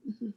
Mhm.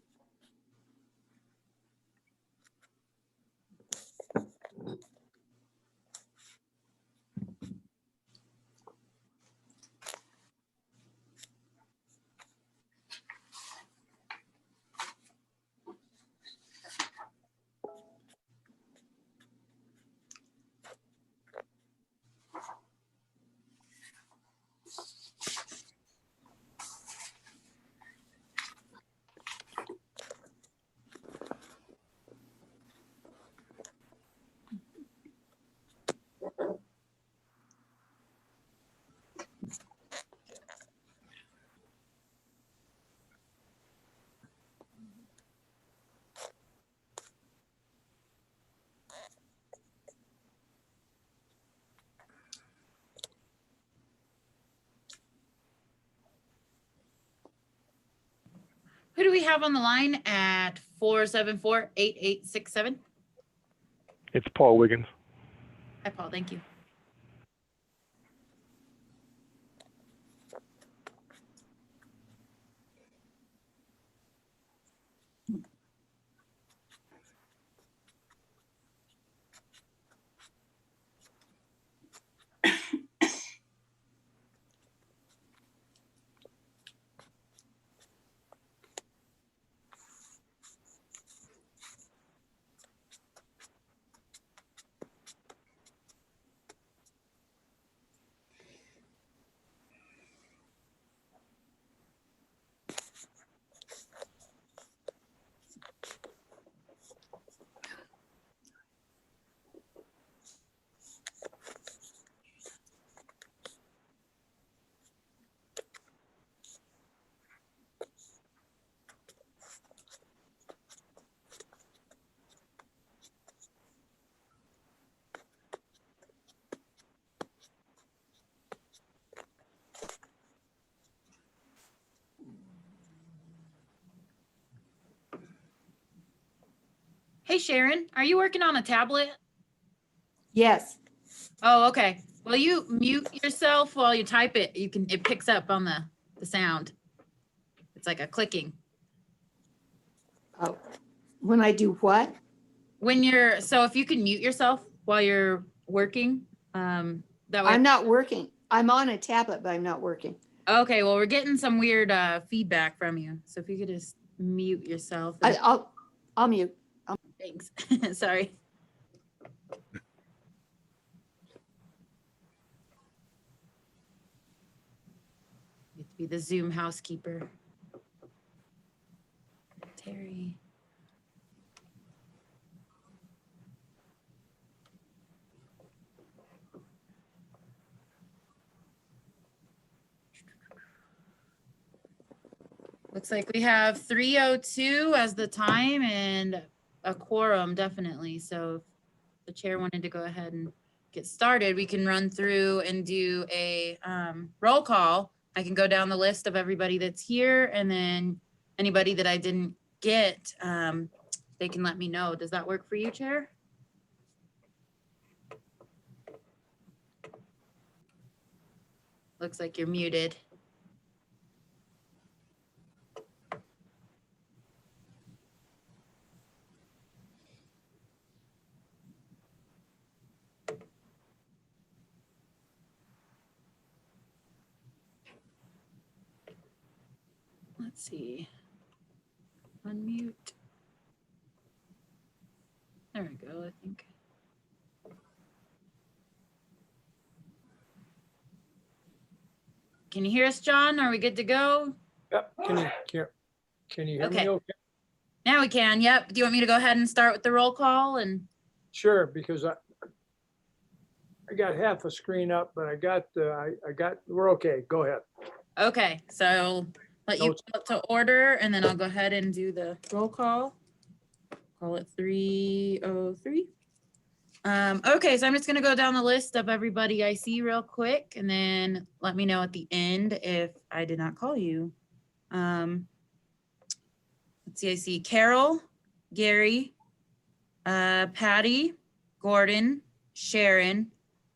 Who do we have on the line at 474-8867? It's Paul Wiggins. Hi, Paul. Thank you. Hey, Sharon, are you working on a tablet? Yes. Oh, okay. Well, you mute yourself while you type it. It picks up on the sound. It's like a clicking. Oh, when I do what? So if you can mute yourself while you're working, that way. I'm not working. I'm on a tablet, but I'm not working. Okay, well, we're getting some weird feedback from you. So if you could just mute yourself. I'll mute. Thanks. Sorry. You have to be the Zoom housekeeper. Terry. Looks like we have 3:02 as the time and a quorum, definitely. So if the chair wanted to go ahead and get started, we can run through and do a roll call. I can go down the list of everybody that's here, and then anybody that I didn't get, they can let me know. Does that work for you, Chair? Looks like you're muted. Let's see. Unmute. There we go, I think. Can you hear us, John? Are we good to go? Yep. Can you hear Okay. me okay? Now we can. Yep. Do you want me to go ahead and start with the roll call? And Sure, because I got half a screen up, but we're okay. Go ahead. okay, so let you Notes. go up to order, and then I'll go ahead and do the roll call. Call it 3:03. Okay, so I'm just gonna go down the list of everybody I see real quick, and then let me know at the end if I did not call you. Let's see, I see Carol, Gary, Patty, Gordon, Sharon,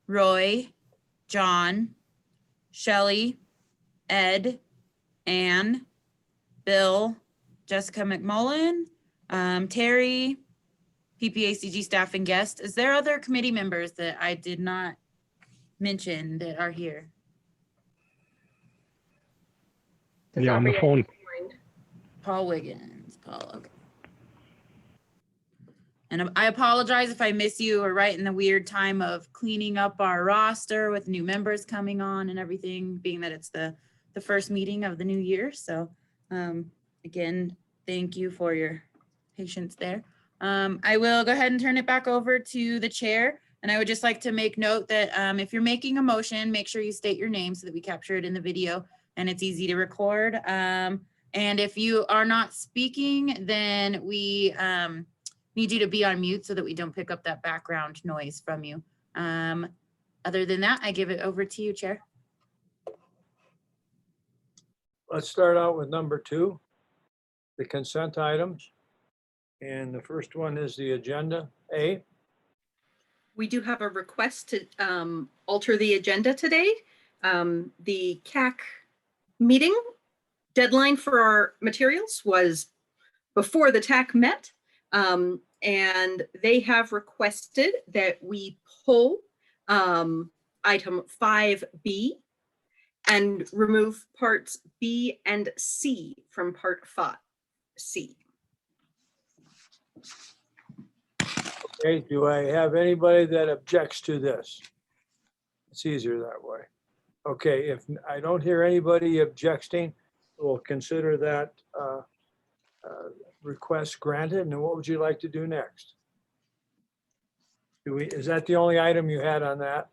Roy, John, Shelley, Ed, Anne, Bill, Jessica McMullen, Terry, PPACG staff and guests. Is there other committee members that I did not mention that are here? Yeah, on the phone. Paul Wiggins, Paul, okay. And I apologize if I miss you. We're right in the weird time of cleaning up our roster with new members coming on and everything, being that it's the first meeting of the new year. So again, thank you for your patience there. I will go ahead and turn it back over to the chair. And I would just like to make note that if you're making a motion, make sure you state your name so that we capture it in the video and it's easy to record. And if you are not speaking, then we need you to be on mute so that we don't pick up that background noise from you. Other than that, I give it over to you, Chair. Let's start out with number 2, the consent items. And the first one is the agenda A. We do have a request to alter the agenda today. The CAC meeting deadline for our materials was before the TAC met. And they have requested that we pull item 5B and remove parts B and C from part 5C. Okay, do I have anybody that objects to this? It's easier that way. Okay, if I don't hear anybody objecting, we'll consider that request granted. And what would you like to do next? Is that the only item you had on that?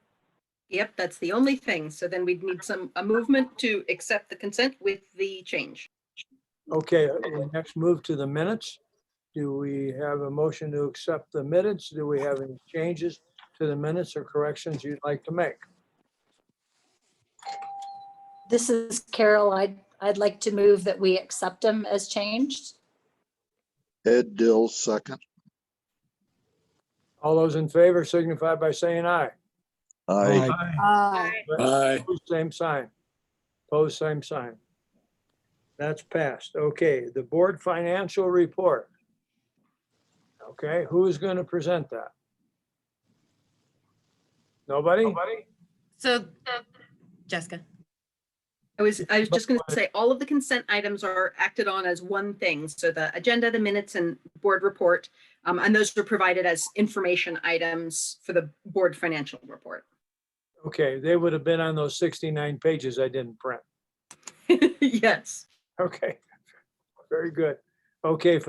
Yep, that's the only thing. So then we'd need a movement to accept the consent with the change. Okay, we next move to the minutes. Do we have a motion to accept the minutes? Do we have any changes to the minutes or corrections you'd like to make? This is Carol. I'd like to move that we accept them as changed. Ed Dill, second. All those in favor signify by saying aye. Aye. Aye. Opposed, same sign. Opposed, same sign. That's passed. Okay, the board financial report. Okay, who is going to present that? Nobody? So, Jessica. I was just going to say, all of the consent items are acted on as one thing. So the agenda, the minutes, and board report, and those are provided as information items for the board financial report. Okay, they would have been on those 69 pages I didn't print. Yes. Okay, very good. Okay,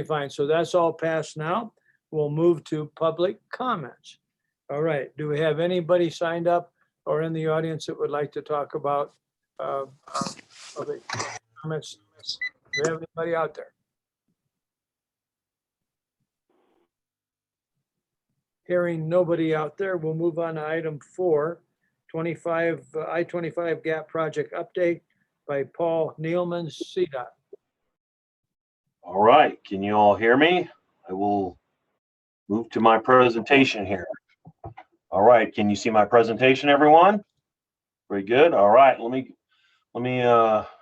fine. So that's all passed now. We'll move to public comments. All right, do we have anybody signed up or in the audience that would like to talk about public comments? Do we have anybody out there? Hearing nobody out there, we'll move on to item 4, I-25 Gap Project Update by Paul Nealman, CDOT. All right, can you all hear me? I will move to my presentation here. All right, can you see my presentation, everyone? Very good. All right, let me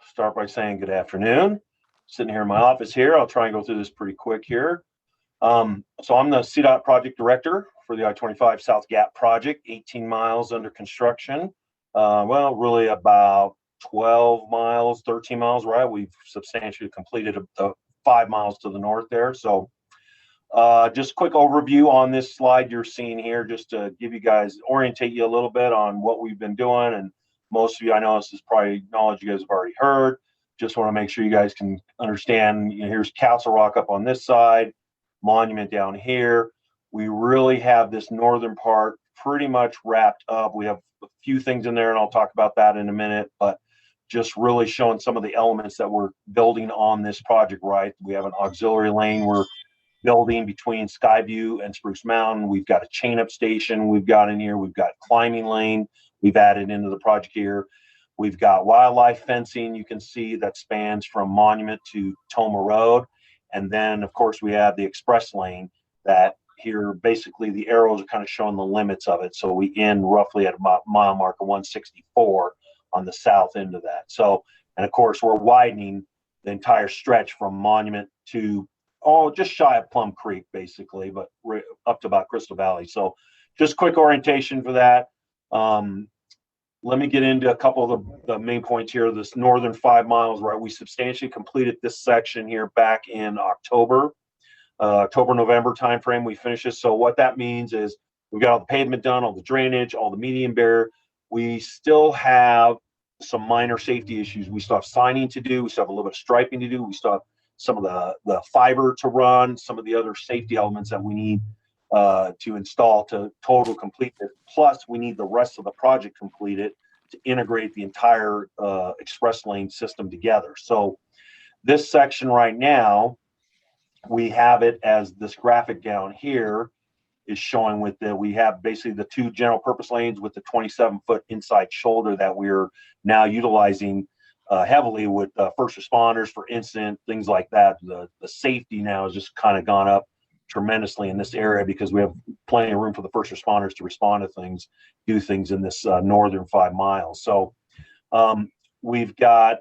start by saying good afternoon. Sitting here in my office here, I'll try and go through this pretty quick here. So I'm the CDOT project director for the I-25 South Gap project, 18 miles under construction. Well, really about 12 miles, 13 miles, right? We've substantially completed the 5 miles to the north there. So just a quick overview on this slide you're seeing here, just to give you guys, orientate you a little bit on what we've been doing. And most of you, I know this is probably knowledge you guys have already heard. Just want to make sure you guys can understand, you know, here's Castle Rock up on this side, Monument down here. We really have this northern part pretty much wrapped up. We have a few things in there, and I'll talk about that in a minute, but just really showing some of the elements that we're building on this project, right? We have an auxiliary lane we're building between Skyview and Spruce Mountain. We've got a chain up station we've got in here. We've got climbing lane we've added into the project here. We've got wildlife fencing you can see that spans from Monument to Toma Road. And then, of course, we have the express lane that here, basically the arrows are kind of showing the limits of it. So we end roughly at about mile marker 164 on the south end of that. So, and of course, we're widening the entire stretch from Monument to just shy of Plum Creek, basically, but up to about Crystal Valley. So just quick orientation for that. Let me get into a couple of the main points here. This northern 5 miles, right? We substantially completed this section here back in October, November timeframe. We finished this. So what that means is we've got all the pavement done, all the drainage, all the median barrier. We still have some minor safety issues. We still have signing to do. We still have a little bit of striping to do. We still have some of the fiber to run, some of the other safety elements that we need to install to total complete this. Plus, we need the rest of the project completed to integrate the entire express lane system together. So this section right now, we have it as this graphic down here is showing with we have basically the 2 general purpose lanes with the 27-foot inside shoulder that we're now utilizing heavily with first responders for incident, things like that. The safety now has just kind of gone up tremendously in this area because we have plenty of room for the first responders to respond to things, do things in this northern 5 miles. So we've got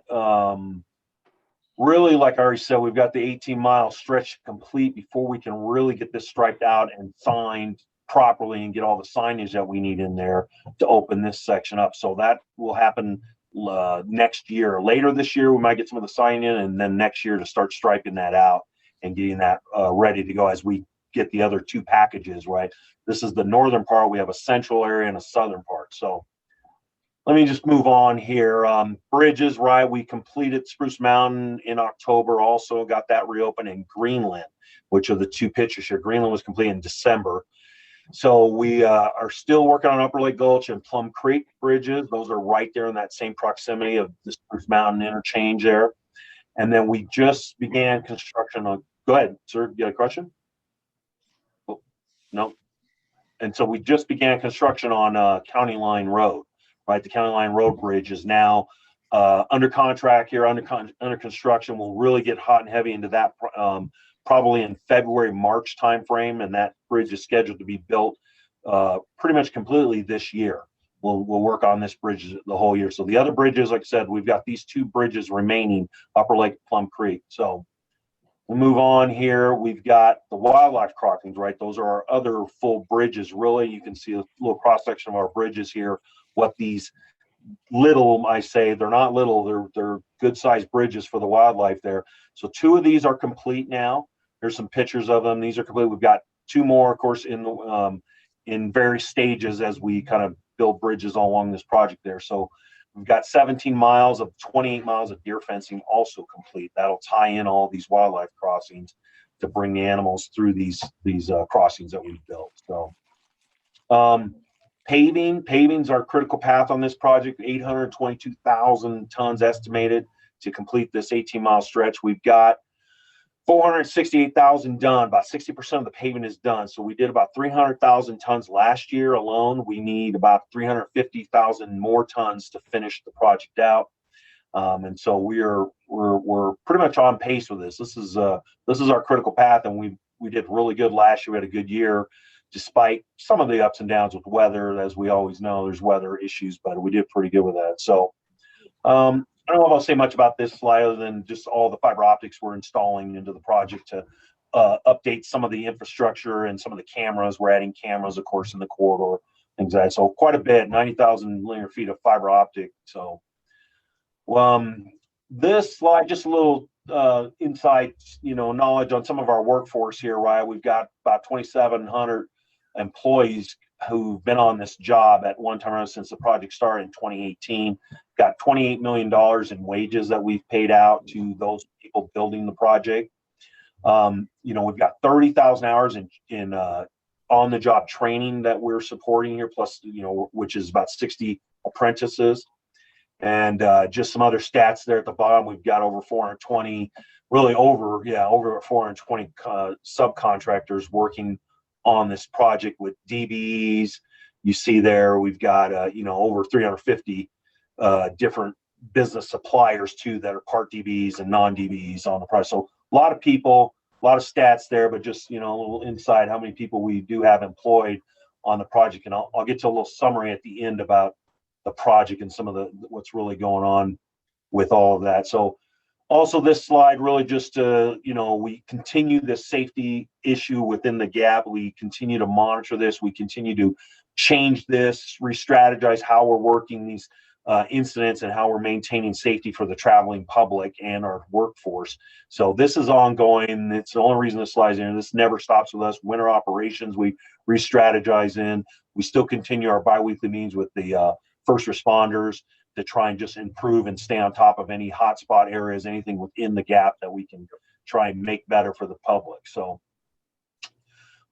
really, like I already said, we've got the 18-mile stretch complete before we can really get this striped out and signed properly and get all the signage that we need in there to open this section up. So that will happen next year. Later this year, we might get some of the sign in, and then next year to start striping that out and getting that ready to go as we get the other 2 packages, right? This is the northern part. We have a central area and a southern part. So let me just move on here. Bridges, right? We completed Spruce Mountain in October, also got that reopened, in Greenland, which are the 2 pictures here. Greenland was completed in December. So we are still working on Upper Lake Gulch and Plum Creek bridges. Those are right there in that same proximity of the Spruce Mountain interchange there. And then we just began construction on, go ahead, sir, you got a question? Oh, no. And so we just began construction on County Line Road, right? The County Line Road bridge is now under contract here, under construction. We'll really get hot and heavy into that probably in February, March timeframe, and that bridge is scheduled to be built pretty much completely this year. We'll work on this bridge the whole year. So the other bridges, like I said, we've got these 2 bridges remaining, Upper Lake, Plum Creek. So we'll move on here. We've got the wildlife crossings, right? Those are our other full bridges, really. You can see a little cross section of our bridges here. What these little, I say, they're not little, they're good sized bridges for the wildlife there. So 2 of these are complete now. There's some pictures of them. These are complete. We've got 2 more, of course, in various stages as we kind of build bridges all along this project there. So we've got 17 miles of 28 miles of deer fencing also complete. That'll tie in all these wildlife crossings to bring the animals through these crossings that we've built. So paving's our critical path on this project. 822,000 tons estimated to complete this 18-mile stretch. We've got 468,000 done. About 60% of the paving is done. So we did about 300,000 tons last year alone. We need about 350,000 more tons to finish the project out. And so we're pretty much on pace with this. This is our critical path, and we did really good last year. We had a good year, despite some of the ups and downs with weather. As we always know, there's weather issues, but we did pretty good with that. So I don't know if I'll say much about this slide other than just all the fiber optics we're installing into the project to update some of the infrastructure and some of the cameras. We're adding cameras, of course, in the corridor, things like that. So quite a bit, 90,000 linear feet of fiber optic. So this slide, just a little inside, knowledge on some of our workforce here, right? We've got about 2,700 employees who've been on this job at one time since the project started in 2018. Got $28 million in wages that we've paid out to those people building the project. We've got 30,000 hours in on-the-job training that we're supporting here, plus, which is about 60 apprentices. And just some other stats there at the bottom. We've got over 420, over 420 subcontractors working on this project with DBEs. You see there, we've got over 350 different business suppliers too that are part DBEs and non-DBEs on the project. So a lot of people, a lot of stats there, but just a little insight how many people we do have employed on the project. And I'll get to a little summary at the end about the project and some of what's really going on with all of that. So Also, this slide really just, we continue this safety issue within the gap. We continue to monitor this. We continue to change this, re-strategize how we're working these incidents and how we're maintaining safety for the traveling public and our workforce. So this is ongoing. It's the only reason this slide's in. This never stops with us. Winter operations, we re-strategize in. We still continue our biweekly meetings with the first responders to try and just improve and stay on top of any hotspot areas, anything within the gap that we can try and make better for the public. So,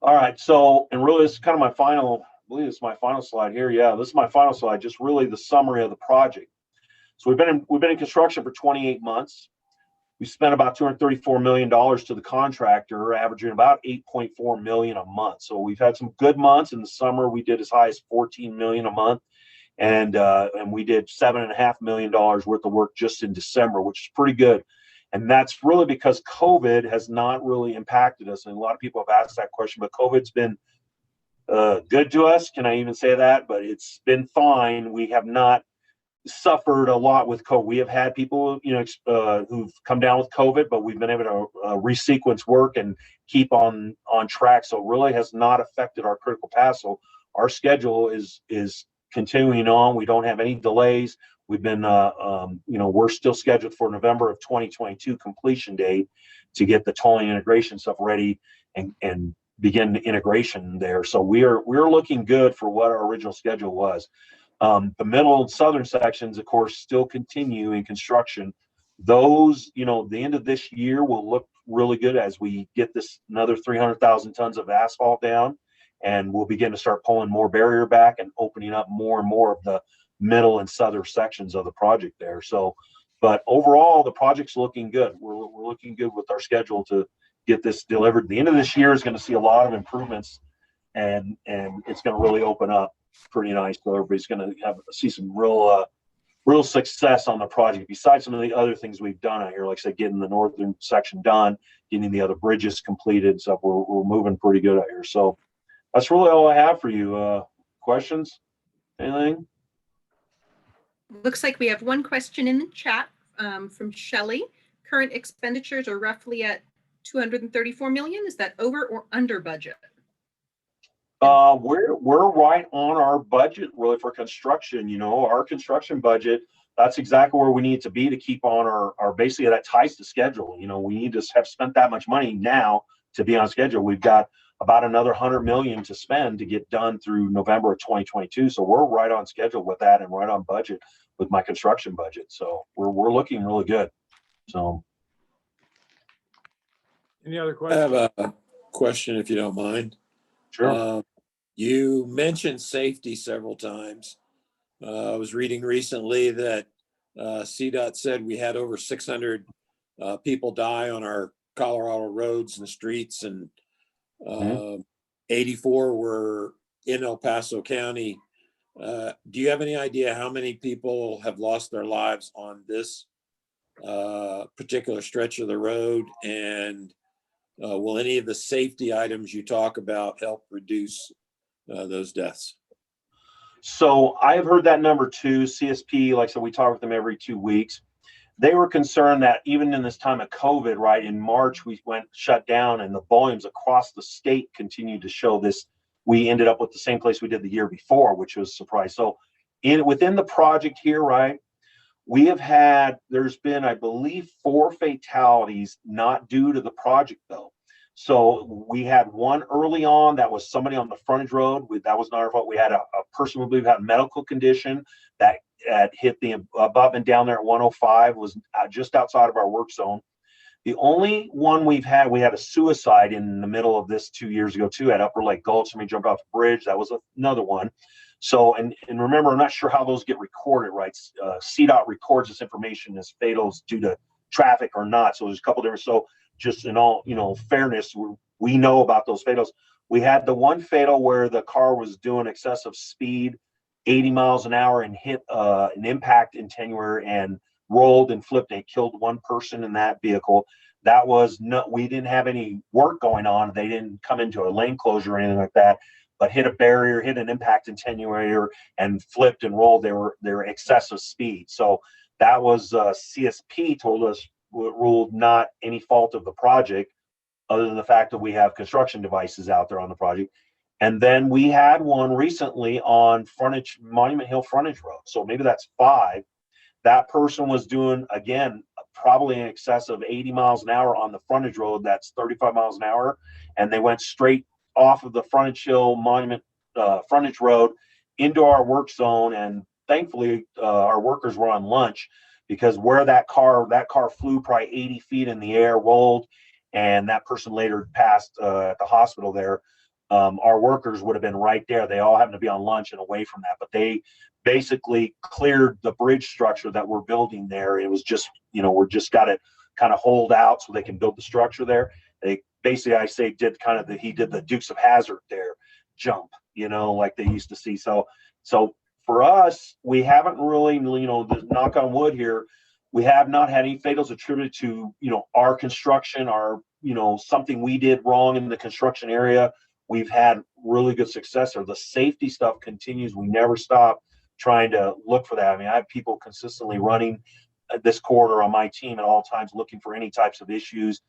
all right. So, and really, this is kind of my final, I believe this is my final slide here. Yeah, this is my final slide, just really the summary of the project. So we've been in construction for 28 months. We spent about $234 million to the contractor, averaging about $8.4 million a month. So we've had some good months. In the summer, we did as high as $14 million a month. And we did $7.5 million worth of work just in December, which is pretty good. And that's really because COVID has not really impacted us. And a lot of people have asked that question, but COVID's been good to us. Can I even say that? But it's been fine. We have not suffered a lot with COVID. We have had people, who've come down with COVID, but we've been able to resequence work and keep on track. So it really has not affected our critical path. So our schedule is continuing on. We don't have any delays. We've been, we're still scheduled for November of 2022 completion date to get the tolling integration stuff ready and begin the integration there. So we're looking good for what our original schedule was. The middle and southern sections, of course, still continue in construction. Those, the end of this year will look really good as we get this another 300,000 tons of asphalt down. And we'll begin to start pulling more barrier back and opening up more and more of the middle and southern sections of the project there. So, but overall, the project's looking good. We're looking good with our schedule to get this delivered. The end of this year is going to see a lot of improvements, and it's going to really open up pretty nice. So everybody's going to see some real success on the project. Besides some of the other things we've done out here, like I said, getting the northern section done, getting the other bridges completed and stuff. We're moving pretty good out here. So. That's really all I have for you. Questions? Anything? Looks like we have one question in the chat from Shelley. Current expenditures are roughly at 234 million. Is that over or under budget? We're right on our budget really for construction. Our construction budget, that's exactly where we need to be to keep on our basically that ties to schedule. We need to have spent that much money now to be on schedule. We've got about another 100 million to spend to get done through November of 2022. So we're right on schedule with that and right on budget with my construction budget. So we're looking really good. So. Any other I questions? have a question if you don't mind. Sure. You mentioned safety several times. I was reading recently that CDOT said we had over 600 people die on our Colorado roads and streets, and 84 were in El Paso County. Do you have any idea how many people have lost their lives on this particular stretch of the road? And will any of the safety items you talk about help reduce those deaths? So I've heard that number too. CSP, like I said, we talk with them every 2 weeks. They were concerned that even in this time of COVID, right, in March, we went shut down and the volumes across the state continued to show this. We ended up with the same place we did the year before, which was a surprise. So within the project here, right, there's been, I believe, 4 fatalities not due to the project though. So we had one early on that was somebody on the frontage road. That was not our fault. We had a person we believe had a medical condition that hit the above and down there at 105, was just outside of our work zone. The only one we had a suicide in the middle of this 2 years ago too at Upper Lake Gulch. Somebody jumped off the bridge. That was another one. So, and remember, I'm not sure how those get recorded, right? CDOT records this information as fatals due to traffic or not. So there's a couple different, so just in all, fairness, we know about those fatals. We had the one fatal where the car was doing excessive speed, 80 miles an hour, and hit an impact attenuator and rolled and flipped and killed one person in that vehicle. That was we didn't have any work going on. They didn't come into a lane closure or anything like that, but hit a barrier, hit an impact attenuator, and flipped and rolled. They were excessive speed. So that was CSP told us ruled not any fault of the project, other than the fact that we have construction devices out there on the project. And then we had one recently on Monument Hill frontage road. So maybe that's 5. That person was doing, again, probably in excess of 80 miles an hour on the frontage road. That's 35 miles an hour. And they went straight off of the Frontage Hill Monument frontage road into our work zone. And thankfully, our workers were on lunch, because where that car flew probably 80 feet in the air, rolled, and that person later passed at the hospital there. Our workers would have been right there. They all happened to be on lunch and away from that, but they basically cleared the bridge structure that we're building there. It was just, we're just got it kind of holed out so they can build the structure there. They basically, I say, he did the Dukes of Hazzard there jump, like they used to see. So for us, we haven't really, the knock on wood here, we have not had any fatals attributed to, our construction, our, something we did wrong in the construction area. We've had really good success there. The safety stuff continues. We never stop trying to look for that. I mean, I have people consistently running this corridor on my team at all times, looking for any types of issues,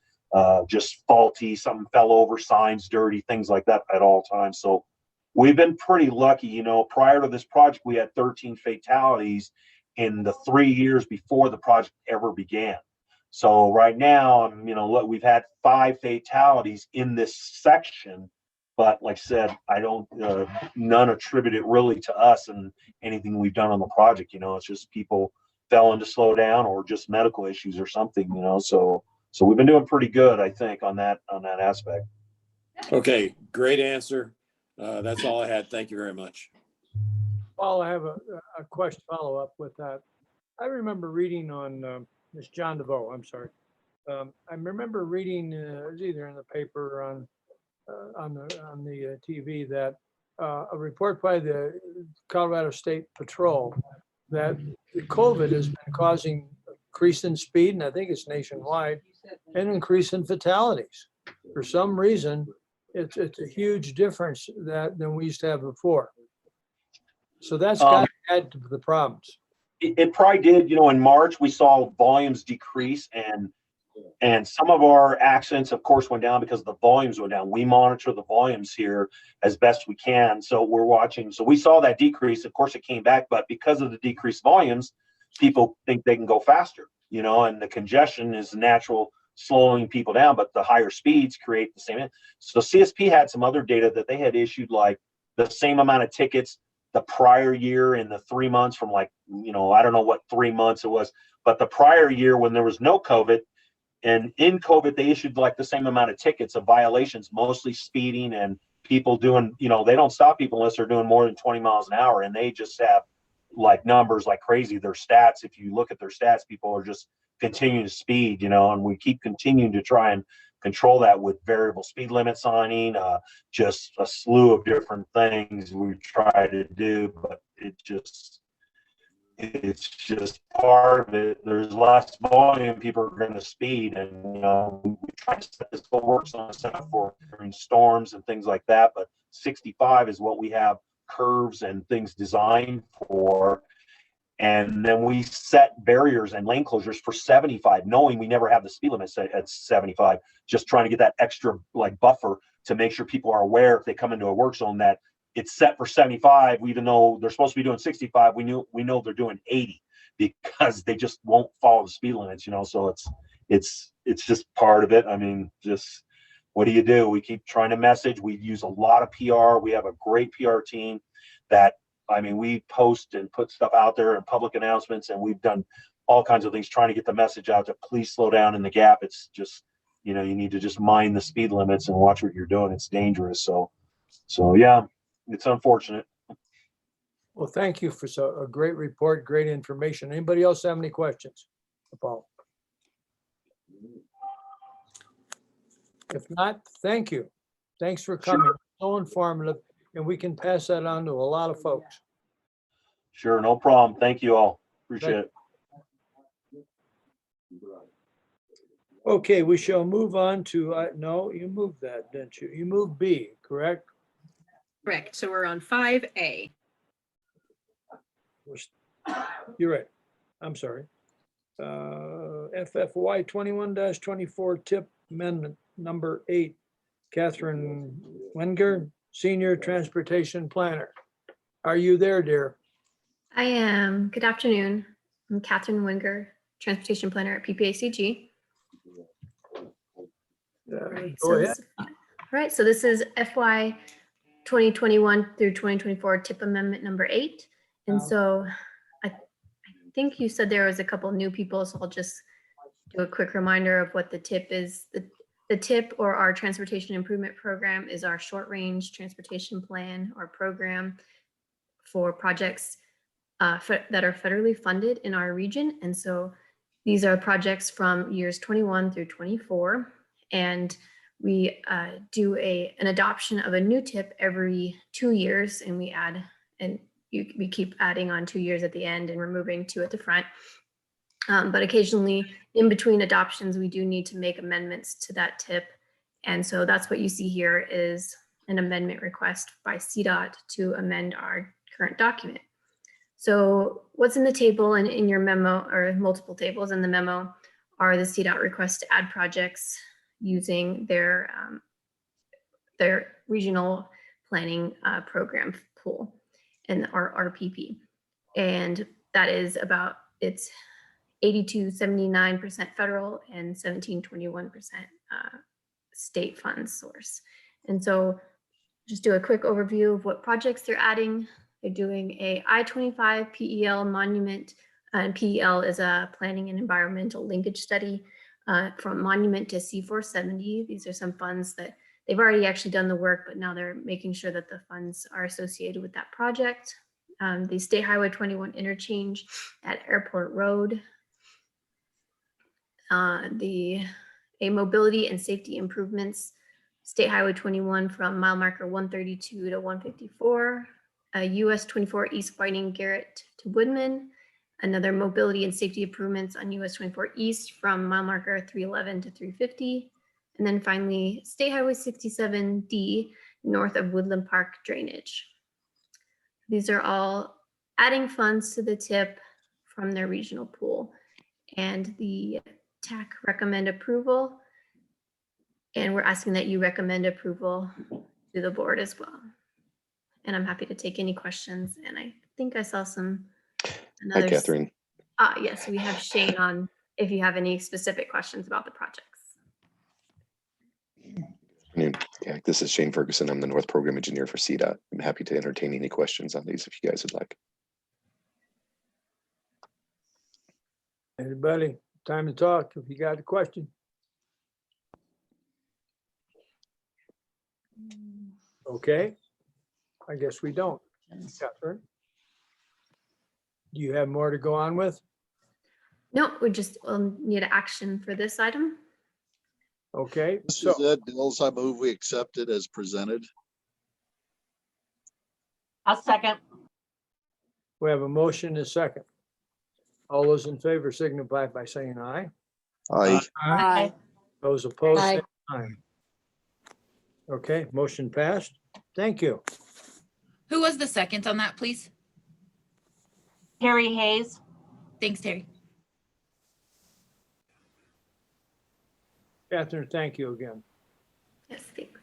just faulty, something fell over, signs dirty, things like that at all times. So we've been pretty lucky. Prior to this project, we had 13 fatalities in the 3 years before the project ever began. So right now, we've had 5 fatalities in this section. But like I said, none attribute it really to us and anything we've done on the project. It's just people fell into slow down or just medical issues or something, so we've been doing pretty good, I think, on that aspect. Okay, great answer. That's all I had. Thank you very much. Paul, I have a question follow up with that. I remember reading on this John DeVoe, I'm sorry. I remember reading, it was either in the paper or on the TV, that a report by the Colorado State Patrol that COVID has been causing increase in speed, and I think it's nationwide, and increase in fatalities. For some reason, it's a huge difference than we used to have before. So that's got to add to the problems. It probably did. In March, we saw volumes decrease, and some of our accidents, of course, went down because the volumes went down. We monitor the volumes here as best we can. So we're watching. So we saw that decrease. Of course, it came back, but because of the decreased volumes, people think they can go faster, and the congestion is natural slowing people down, but the higher speeds create the same. So CSP had some other data that they had issued like the same amount of tickets the prior year in the 3 months from I don't know what 3 months it was, but the prior year when there was no COVID. And in COVID, they issued like the same amount of tickets of violations, mostly speeding and people doing, they don't stop people unless they're doing more than 20 miles an hour. And they just have like numbers like crazy. Their stats, if you look at their stats, people are just continuing to speed, and we keep continuing to try and control that with variable speed limit signing, just a slew of different things we try to do, but it's just part of it. There's less volume, people are going to speed, and we try to set this whole work zone set up for during storms and things like that. But 65 is what we have curves and things designed for, and then we set barriers and lane closures for 75, knowing we never have the speed limit set at 75. Just trying to get that extra buffer to make sure people are aware if they come into a work zone that it's set for 75, even though they're supposed to be doing 65. We know they're doing 80 because they just won't follow the speed limits, so it's just part of it. I mean, just what do? We keep trying to message. We use a lot of PR. We have a great PR team that, we post and put stuff out there and public announcements, and we've done all kinds of things trying to get the message out to please slow down in the gap. It's just, you need to just mind the speed limits and watch what you're doing. It's dangerous. So yeah. It's unfortunate. Well, thank you for a great report, great information. Anybody else have any questions, Paul? If not, thank you. Thanks for coming. Sure. So informative, and we can pass that on to a lot of folks. Sure, no problem. Thank you all. Appreciate it. Okay, we shall move on to, no, you moved that, didn't you? You moved B, correct? Correct. So we're on 5A. You're right. I'm sorry. FFY 21-24 tip amendment number 8. Catherine Wenger, Senior Transportation Planner. Are you there, dear? I am. Good afternoon. I'm Catherine Wenger, Transportation Planner at PPACG. Go ahead. All right, so this is FY 2021 through 2024 tip amendment number 8. And so I think you said there was a couple new people, so I'll just do a quick reminder of what the tip is. The tip, or our Transportation Improvement Program, is our short-range transportation plan or program for projects that are federally funded in our region. And so these are projects from years 21 through 24. And we do an adoption of a new tip every 2 years, and we add, and we keep adding on 2 years at the end and removing 2 at the front. But occasionally in between adoptions, we do need to make amendments to that tip. And so that's what you see here is an amendment request by CDOT to amend our current document. So what's in the table and in your memo, or multiple tables in the memo, are the CDOT requests to add projects using their regional planning program pool and our RPP. And that is about, it's 82-79% federal and 17-21% state funds source. And so just do a quick overview of what projects they're adding. They're doing a I-25 PEL monument, and PEL is a planning and environmental linkage study from monument to C470. These are some funds that they've already actually done the work, but now they're making sure that the funds are associated with that project. The State Highway 21 interchange at Airport Road. A mobility and safety improvements, State Highway 21 from mile marker 132 to 154, US 24 East Whiting Garrett to Woodman, another mobility and safety improvements on US 24 East from mile marker 311 to 350, and then finally State Highway 67D north of Woodland Park drainage. These are all adding funds to the tip from their regional pool, and the TAC recommend approval, and we're asking that you recommend approval to the board as well. And I'm happy to take any questions. And I think I saw some. Hi, Catherine. Yes, we have Shane on if you have any specific questions about the projects. Yeah, this is Shane Ferguson. I'm the North Program Engineer for CDOT. I'm happy to entertain any questions on these if you guys would like. Anybody? Time to talk if you got a question. Okay, I guess we don't. Catherine, do you have more to go on with? No, we just need action for this item. Okay, This so is Ed Dills. I move we accept it as presented. I'll second. we have a motion and a second. All those in favor signify by saying aye. Aye. Aye. Those opposed, Aye. say aye. Okay, motion passed. Thank you. Who was the second on that, please? Harry Hayes. Thanks, Terry. Catherine, thank you again. Yes, thanks.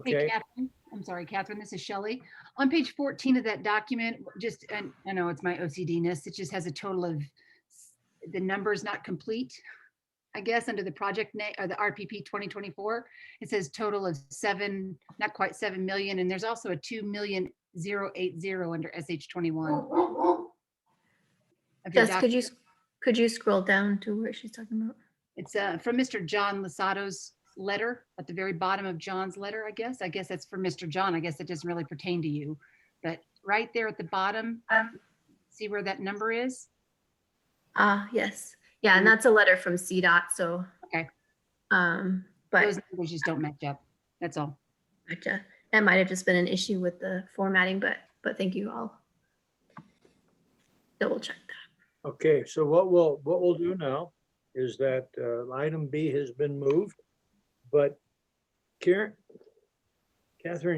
Hey, Okay, Catherine. I'm sorry, Catherine, this is Shelley. On page 14 of that document, just, and I know it's my OCD-ness, it just has a total of, the number's not complete, I guess, under the project name or the RPP 2024. It says total of not quite 7 million, and there's also a 2,000,080 under SH21. Jess, could you scroll down to where she's talking about? It's from Mr. John Losato's letter at the very bottom of John's letter, I guess. I guess that's for Mr. John. I guess it doesn't really pertain to you. But right there at the bottom, see where that number is? Yes. Yeah, and that's a letter from CDOT, so. Okay. But Those numbers just don't match up. That's all. gotcha. That might have just been an issue with the formatting, but thank you all. Double check that. okay, so what we'll do now is that item B has been moved, but Catherine,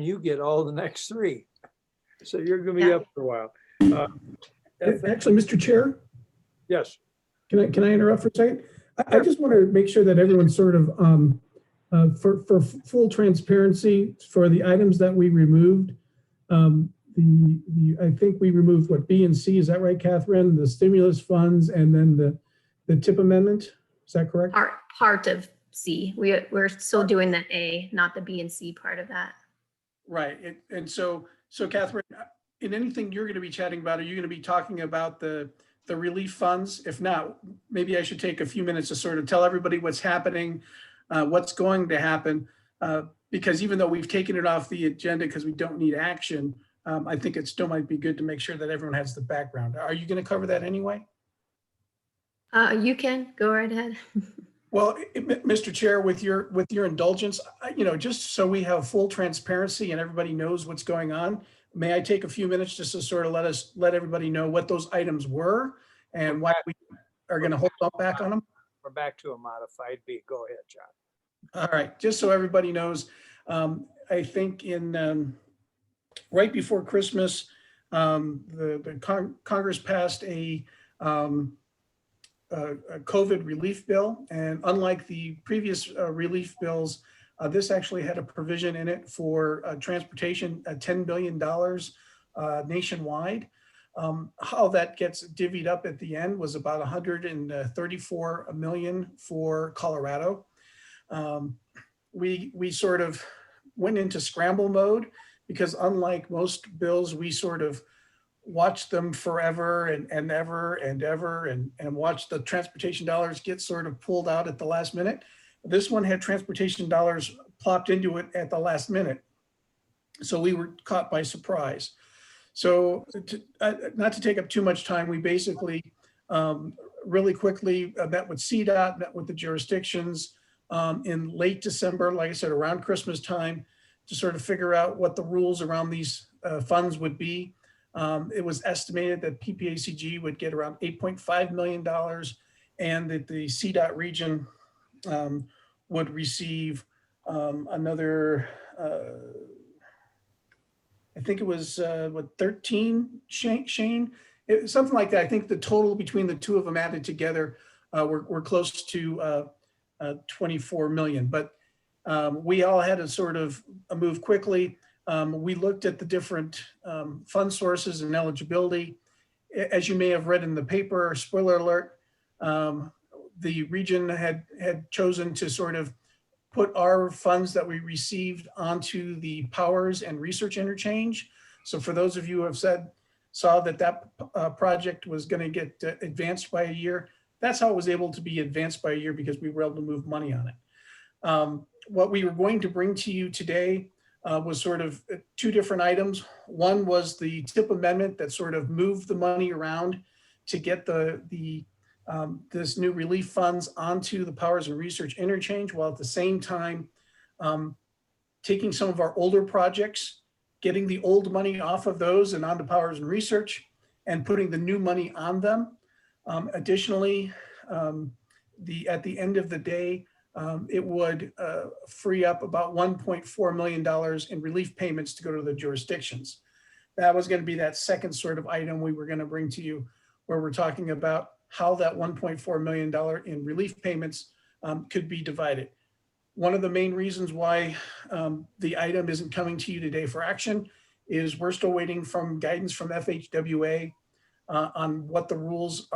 you get all the next three. So you're gonna be Yeah. up for a while. Actually, Mr. Chair, Yes, Can I interrupt for a second? I just want to make sure that everyone's sort of, for full transparency for the items that we removed. I think we removed what, B and C, is that right, Catherine? The stimulus funds and then the TIP amendment, is that correct? Part of C. We're still doing the A, not the B and C part of that. Right. And so Catherine, in anything you're going to be chatting about, are you going to be talking about the relief funds? If not, maybe I should take a few minutes to sort of tell everybody what's happening, what's going to happen, because even though we've taken it off the agenda because we don't need action, I think it still might be good to make sure that everyone has the background. Are you going to cover that anyway? You can go right ahead. Well, Mr. Chair, with your indulgence, just so we have full transparency and everybody knows what's going on, may I take a few minutes just to sort of let everybody know what those items were and why we are going to hold up back on them? We're back to a modified B. Go ahead, John. All right, just so everybody knows, I think right before Christmas, the Congress passed a COVID relief bill, and unlike the previous relief bills, this actually had a provision in it for transportation, $10 billion nationwide. How that gets divvied up at the end was about 134 million for Colorado. We sort of went into scramble mode because unlike most bills, we sort of watched them forever and ever and watched the transportation dollars get sort of pulled out at the last minute. This one had transportation dollars plopped into it at the last minute. So we were caught by surprise. So not to take up too much time, we basically really quickly met with CDOT, met with the jurisdictions in late December, like I said, around Christmas time, to sort of figure out what the rules around these funds would be. It was estimated that PPACG would get around $8.5 million and that the CDOT region would receive another, I think it was, 13, Shane? Something like that. I think the total between the two of them added together, we're close to 24 million. But we all had to sort of move quickly. We looked at the different fund sources and eligibility. As you may have read in the paper, spoiler alert, the region had chosen to sort of put our funds that we received onto the powers and research interchange. So for those of you who have saw that project was going to get advanced by a year, that's how it was able to be advanced by a year, because we were able to move money on it. What we were going to bring to you today was sort of two different items. One was the TIP amendment that sort of moved the money around to get this new relief funds onto the powers and research interchange, while at the same time taking some of our older projects, getting the old money off of those and onto powers and research, and putting the new money on them. Additionally, at the end of the day, it would free up about $1.4 million in relief payments to go to the jurisdictions. That was going to be that second sort of item we were going to bring to you, where we're talking about how that $1.4 million in relief payments could be divided. One of the main reasons why the item isn't coming to you today for action is we're still waiting from guidance from FHWA on what the rules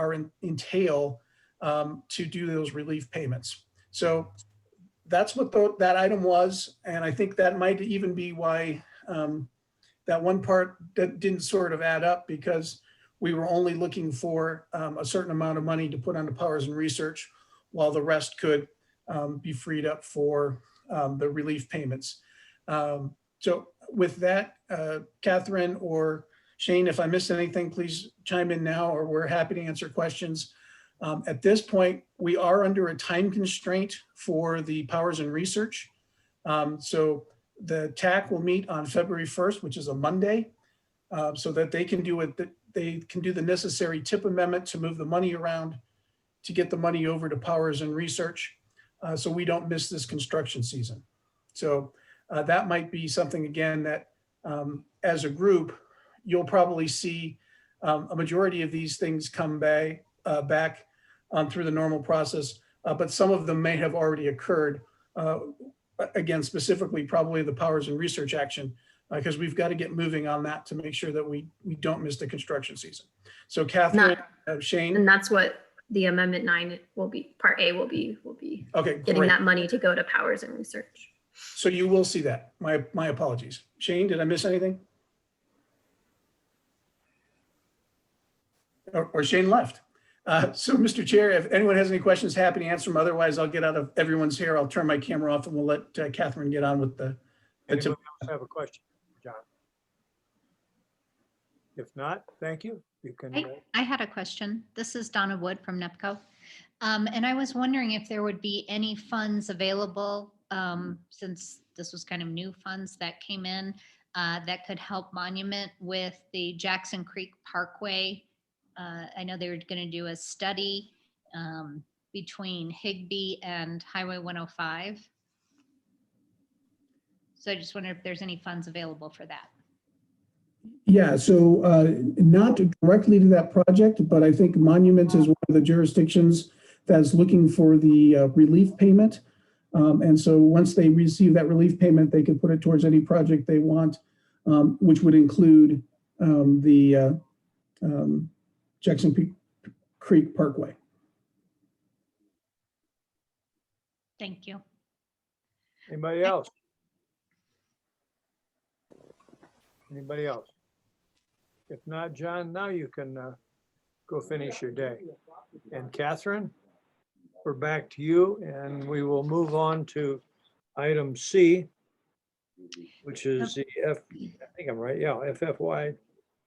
entail to do those relief payments. So that's what that item was. And I think that might even be why that one part that didn't sort of add up, because we were only looking for a certain amount of money to put on the powers and research, while the rest could be freed up for the relief payments. So with that, Catherine or Shane, if I missed anything, please chime in now, or we're happy to answer questions. At this point, we are under a time constraint for the powers and research. So the TAC will meet on February 1st, which is a Monday, so that they can do it. They can do the necessary TIP amendment to move the money around to get the money over to powers and research, so we don't miss this construction season. So that might be something, again, that as a group, you'll probably see a majority of these things come back through the normal process, but some of them may have already occurred. Again, specifically, probably the powers and research action, because we've got to get moving on that to make sure that we don't miss the construction season. So Catherine, Shane. And that's what the Amendment 9 will be, Part A will be Okay, getting great. that money to go to powers and research. So you will see that. My apologies. Shane, did I miss anything? Or Shane left. So Mr. Chair, if anyone has any questions, happy to answer them. Otherwise, I'll get out of everyone's hair. I'll turn my camera off and we'll let Catherine get on with the Anybody else have a question, John? If not, thank you. You can. I had a question. This is Donna Wood from NEPCO. And I was wondering if there would be any funds available, since this was kind of new funds that came in, that could help Monument with the Jackson Creek Parkway. I know they were going to do a study between Higbee and Highway 105. So I just wonder if there's any funds available for that. Yeah, so not directly to that project, but I think Monument is one of the jurisdictions that's looking for the relief payment. And so once they receive that relief payment, they can put it towards any project they want, which would include the Jackson Creek Parkway. Thank you. Anybody else? Anybody else? If not, John, now you can go finish your day. And Catherine, we're back to you, and we will move on to item C, which is the I think I'm right, yeah, FFY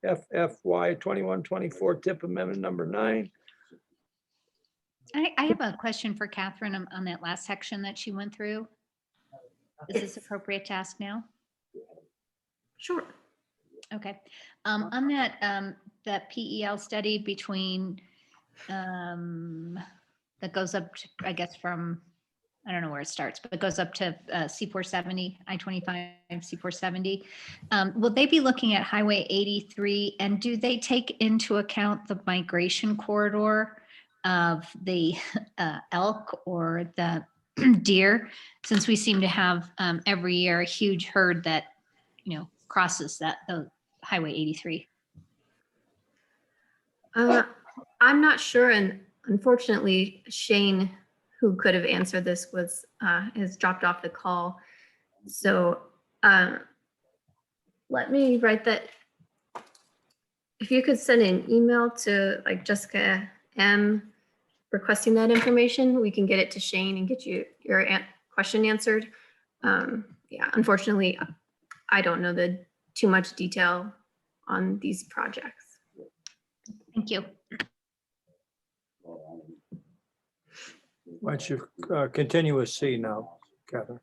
21-24 TIP Amendment number 9. I have a question for Catherine on that last section that she went through. Is this appropriate to ask now? Sure. Okay. On that PEL study between, that goes up to, I guess from, I don't know where it starts, but it goes up to C470, I-25, C470. Will they be looking at Highway 83, and do they take into account the migration corridor of the elk or the deer, since we seem to have every year a huge herd that, crosses that Highway 83? I'm not sure, and unfortunately, Shane, who could have answered this, has dropped off the call. So let me write that. If you could send an email to like Jessica M requesting that information, we can get it to Shane and get you your question answered. Yeah, unfortunately, I don't know too much detail on these projects. Thank you. Why don't you continue with C now, Catherine?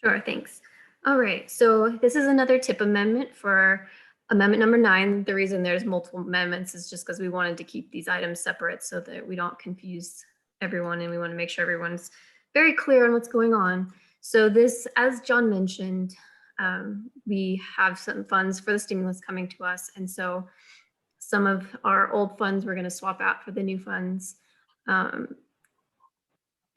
Sure, thanks. All right, so this is another TIP amendment for amendment number 9. The reason there's multiple amendments is just because we wanted to keep these items separate so that we don't confuse everyone, and we want to make sure everyone's very clear on what's going on. So this, as John mentioned, we have some funds for the stimulus coming to us, and so some of our old funds we're going to swap out for the new funds.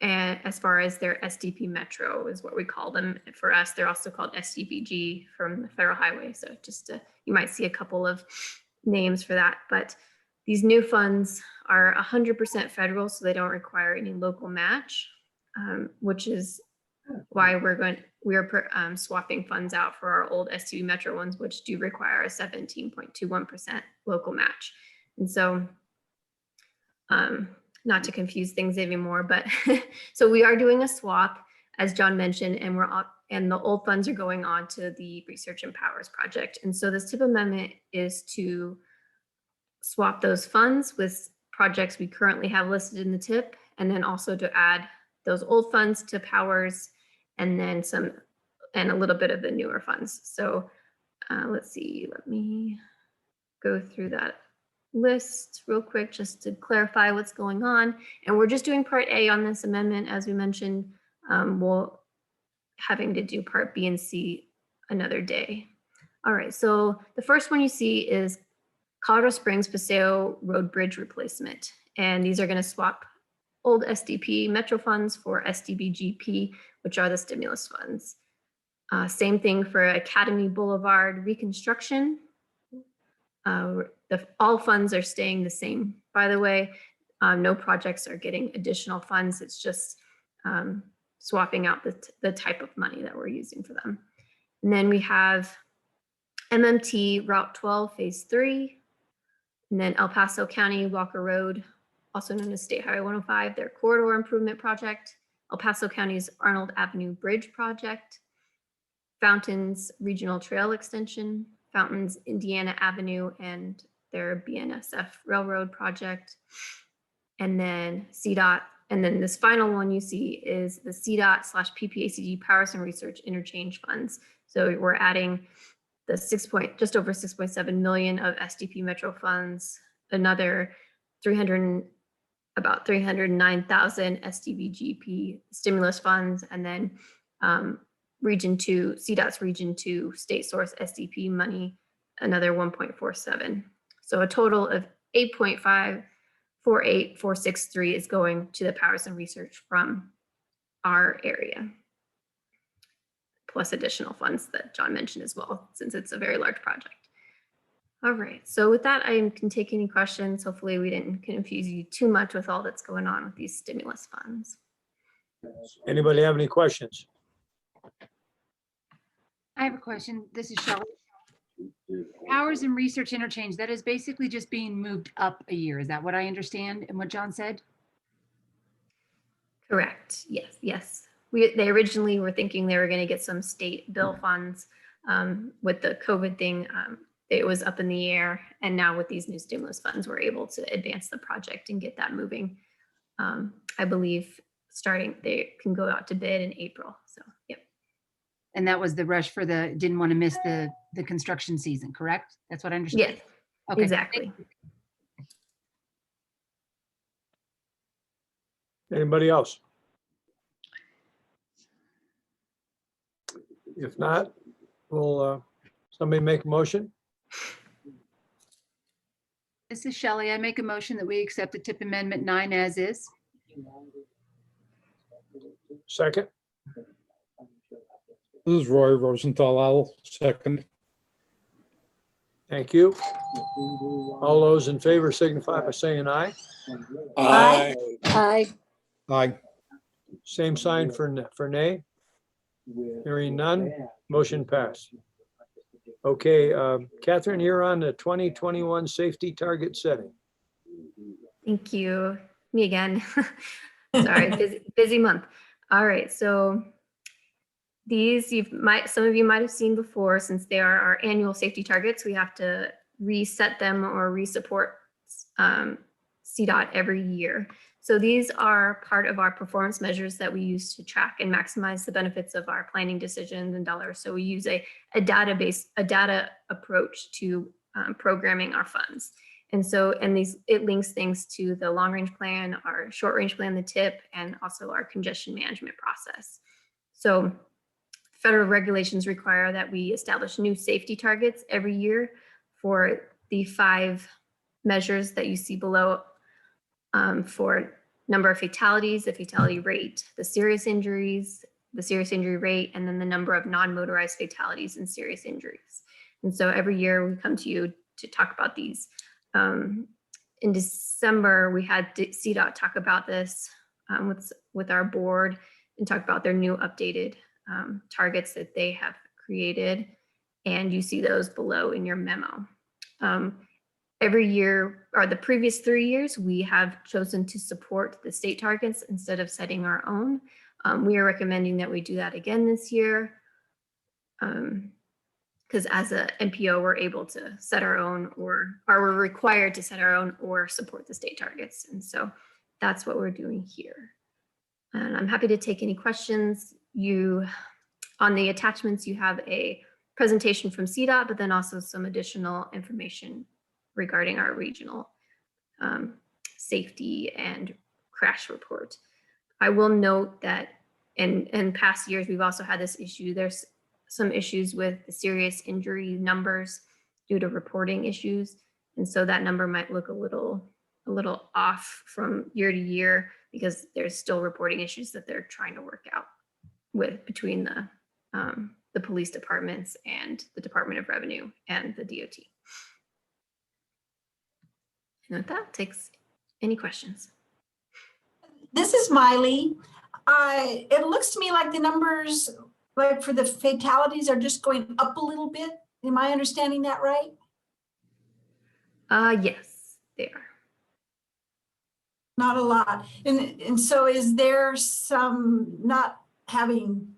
And as far as their SDP Metro is what we call them. For us, they're also called SDPG from the Federal Highway. So just you might see a couple of names for that. But these new funds are 100% federal, so they don't require any local match, which is why we are swapping funds out for our old SDP Metro ones, which do require a 17.21% local match. And so not to confuse things anymore, but so we are doing a swap, as John mentioned, and the old funds are going on to the Research and Powers project. And so this TIP amendment is to swap those funds with projects we currently have listed in the TIP, and then also to add those old funds to Powers, and then a little bit of the newer funds. So let's see, let me go through that list real quick just to clarify what's going on. And we're just doing part A on this amendment. As we mentioned, we'll having to do part B and C another day. All right, so the first one you see is Colorado Springs Paseo Road Bridge replacement. And these are going to swap old SDP Metro funds for SDBGP, which are the stimulus funds. Same thing for Academy Boulevard reconstruction. All funds are staying the same, by the way. No projects are getting additional funds. It's just swapping out the type of money that we're using for them. And then we have MMT Route 12 Phase 3, and then El Paso County Walker Road, also known as State Highway 105, their corridor improvement project, El Paso County's Arnold Avenue Bridge project, Fountains Regional Trail Extension, Fountains Indiana Avenue and their BNSF Railroad project, and then CDOT. And then this final one you see is the CDOT / PPACG Powers and Research Interchange Funds. So we're adding the just over 6.7 million of SDP Metro funds, another about 309,000 SDBGP stimulus funds, and then Region 2, CDOT's Region 2 state source SDP money, another 1.47. So a total of 8.548463 is going to the Powers and Research from our area, plus additional funds that John mentioned as well, since it's a very large project. All right, so with that, I can take any questions. Hopefully we didn't confuse you too much with all that's going on with these stimulus funds. Anybody have any questions? I have a question. This is Shelley. Powers and Research Interchange, that is basically just being moved up a year. Is that what I understand and what John said? Correct. Yes, yes. They originally were thinking they were going to get some state bill funds with the COVID thing. It was up in the air, and now with these new stimulus funds, we're able to advance the project and get that moving. I believe they can go out to bid in April. So, yep. And that was the rush for didn't want to miss the construction season, correct? That's what I understand. Yes, okay. Exactly. Anybody else? If not, will somebody make a motion? This is Shelley. I make a motion that we accept the tip amendment 9 as is. Second? This is Roy Rosenthal. I'll second. Thank you. All those in favor signify by saying aye. Aye. Aye. Aye. Same sign for nay. Hearing none, motion passed. Okay, Catherine, you're on the 2021 safety target setting. Thank you. Me again. Sorry, busy month. All right, so these some of you might have seen before. Since they are our annual safety targets, we have to reset them or resupport CDOT every year. So these are part of our performance measures that we use to track and maximize the benefits of our planning decisions and dollars. So we use a data approach to programming our funds. And so, it links things to the long range plan, our short range plan, the TIP, and also our congestion management process. So federal regulations require that we establish new safety targets every year for the 5 measures that you see below, for number of fatalities, the fatality rate, the serious injuries, the serious injury rate, and then the number of non-motorized fatalities and serious injuries. And so every year we come to you to talk about these. In December, we had CDOT talk about this with our board and talk about their new updated targets that they have created. And you see those below in your memo. Every year, or the previous 3 years, we have chosen to support the state targets instead of setting our own. We are recommending that we do that again this year. Because as a MPO, we're able to set our own or we're required to set our own or support the state targets. And so that's what we're doing here. And I'm happy to take any questions. On the attachments, you have a presentation from CDOT, but then also some additional information regarding our regional safety and crash report. I will note that in past years, we've also had this issue. There's some issues with the serious injury numbers due to reporting issues. And so that number might look a little off from year to year because there's still reporting issues that they're trying to work out between the police departments and the Department of Revenue and the DOT. And with that, takes any questions. This is Miley. It looks to me like the numbers, like for the fatalities, are just going up a little bit. Am I understanding that right? Yes, they are. Not a lot. And so is there some, not having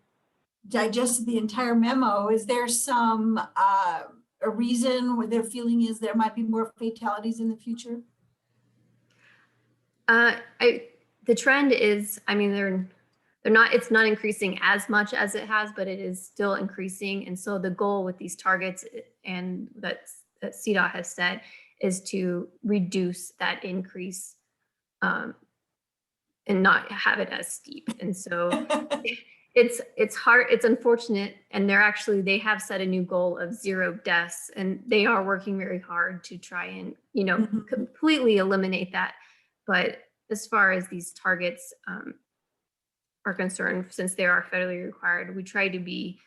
digested the entire memo, is there some a reason where their feeling is there might be more fatalities in the future? The trend is, I mean, they're not, it's not increasing as much as it has, but it is still increasing. And so the goal with these targets and that CDOT has set is to reduce that increase and not have it as steep. And so it's hard, it's unfortunate. And they have set a new goal of 0 deaths, and they are working very hard to try and, completely eliminate that. But as far as these targets are concerned, since they are federally required, we try to be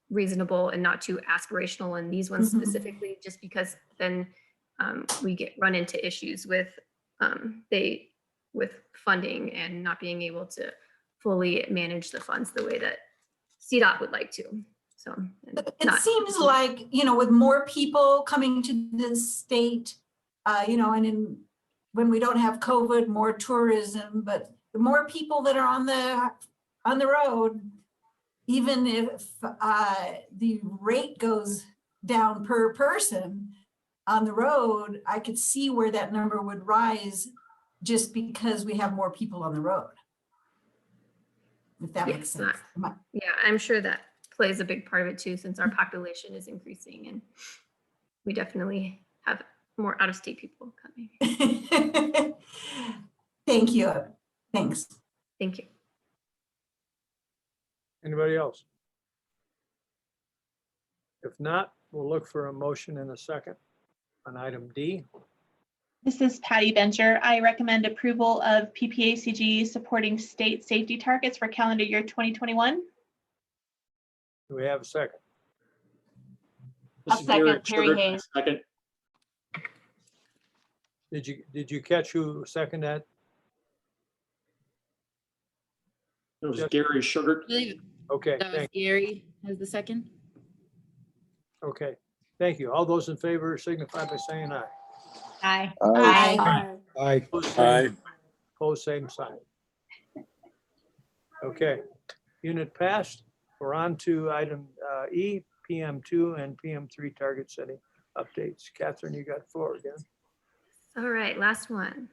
reasonable and not too aspirational in these ones specifically, just because then we run into issues with funding and not being able to fully manage the funds the way that CDOT would like to. So it seems like, with more people coming to this state, and when we don't have COVID, more tourism, but the more people that are on the road, even if the rate goes down per person on the road, I could see where that number would rise just because we have more people on the road. If that makes sense. Yeah, I'm sure that plays a big part of it too, since our population is increasing and we definitely have more out-of-state people coming. Thank you. Thanks. Thank you. Anybody else? If not, we'll look for a motion in a second on item D. This is Patty Bencher. I recommend approval of PPACG supporting state safety targets for calendar year 2021. Do we have a second? A second, Terry Hayes. Second. Did you catch who seconded that? It was Gary Sugar. Okay. That was Gary as the second. Okay, thank you. All those in favor signify by saying aye. Aye. Aye. Aye. Aye. Opposed, same sign. Okay, unit passed. We're on to item E, PM2 and PM3 target setting updates. Catherine, you got 4 again. All right, last one.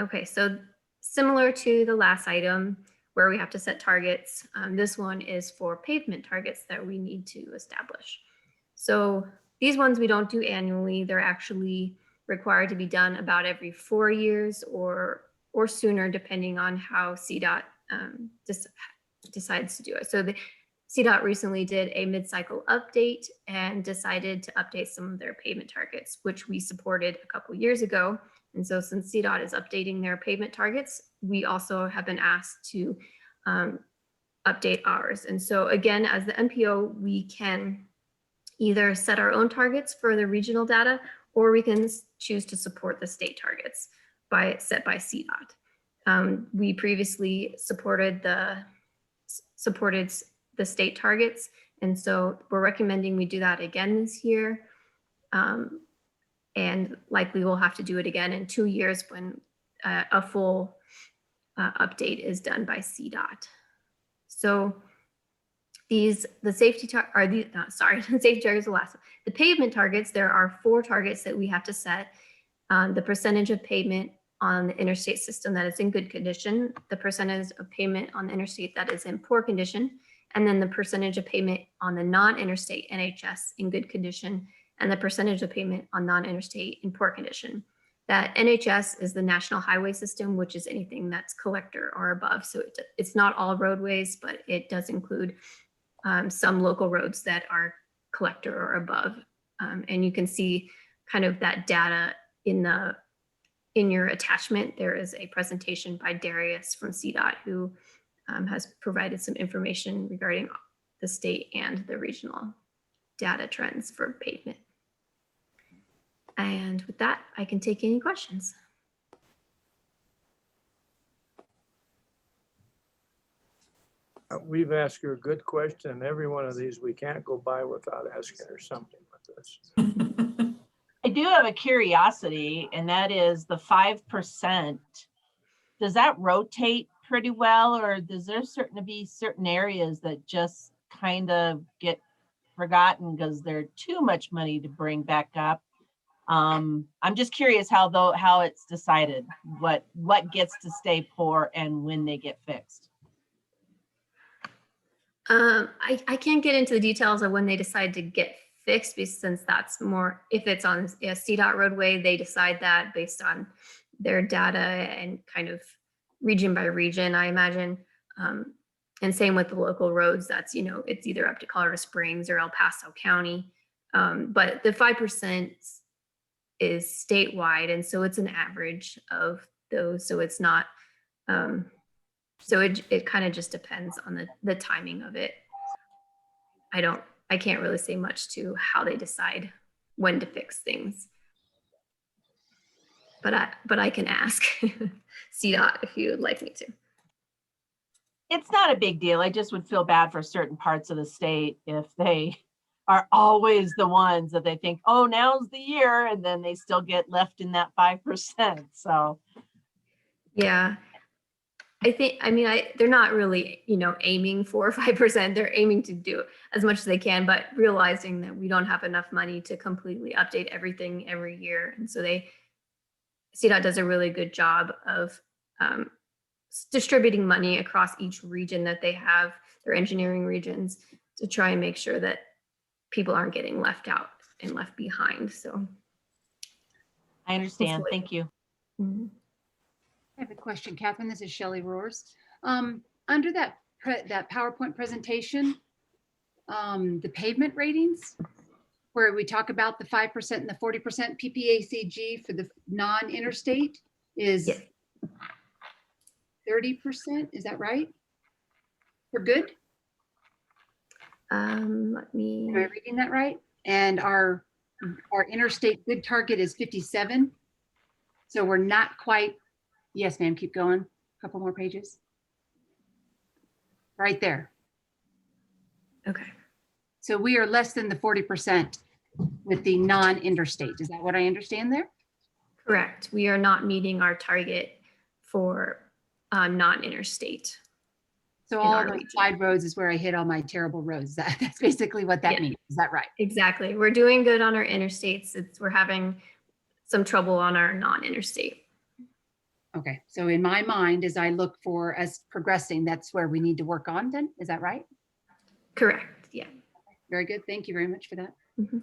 Okay, so similar to the last item where we have to set targets, this one is for pavement targets that we need to establish. So these ones we don't do annually. They're actually required to be done about every 4 years or sooner, depending on how CDOT decides to do it. So the CDOT recently did a mid-cycle update and decided to update some of their pavement targets, which we supported a couple years ago. And so since CDOT is updating their pavement targets, we also have been asked to update ours. And so again, as the MPO, we can either set our own targets for the regional data, or we can choose to support the state targets set by CDOT. We previously supported the state targets, and so we're recommending we do that again this year. And likely we'll have to do it again in 2 years when a full update is done by CDOT. So the safety targets are the last one. The pavement targets, there are 4 targets that we have to set. The percentage of pavement on the interstate system that is in good condition, the percentage of pavement on the interstate that is in poor condition, and then the percentage of pavement on the non-interstate NHS in good condition, and the percentage of pavement on non-interstate in poor condition. That NHS is the National Highway System, which is anything that's collector or above. So it's not all roadways, but it does include some local roads that are collector or above. And you can see kind of that data in in your attachment, there is a presentation by Darius from CDOT who has provided some information regarding the state and the regional data trends for pavement. And with that, I can take any questions. We've asked her a good question, and every one of these we can't go by without asking her something like this. I do have a curiosity, and that is the 5%. Does that rotate pretty well, or does there be certain areas that just kind of get forgotten because they're too much money to bring back up? I'm just curious how it's decided what gets to stay poor and when they get fixed. I can't get into the details of when they decide to get fixed, because since that's more, if it's on a CDOT roadway, they decide that based on their data and kind of region by region, I imagine. And same with the local roads, that's, it's either up to Colorado Springs or El Paso County. But the 5% is statewide, and so it's an average of those. So it's not, so it kind of just depends on the timing of it. I can't really say much to how they decide when to fix things. But I can ask CDOT if you would like me to. It's not a big deal. I just would feel bad for certain parts of the state if they are always the ones that they think, oh, now's the year, and then they still get left in that 5%. So yeah, they're not really, aiming for 5%. They're aiming to do as much as they can, but realizing that we don't have enough money to completely update everything every year. And so CDOT does a really good job of distributing money across each region that they have, their engineering regions, to try and make sure that people aren't getting left out and left behind. So I understand. hopefully. Thank you. Mhm. I have a question, Catherine. This is Shelley Roars. Under that PowerPoint presentation, the pavement ratings, where we talk about the 5% and the 40% PPACG for the non-interstate is 30%. Is that right? For good? Am I reading that right? And our interstate good target is 57. So we're not quite. Yes, ma'am, keep going. A couple more pages. Right there. Okay. So we are less than the 40% with the non-interstate. Is that what I understand there? Correct. We are not meeting our target for non-interstate. So in all our the region. side roads is where I hit all my terrible roads. That's basically what that Yeah. means. Is that right? Exactly. We're doing good on our interstates. We're having some trouble on our non-interstate. Okay. So in my mind, as I look for us progressing, that's where we need to work on then. Is that right? Correct. Yeah. Very good. Thank you very much for that. Mhm.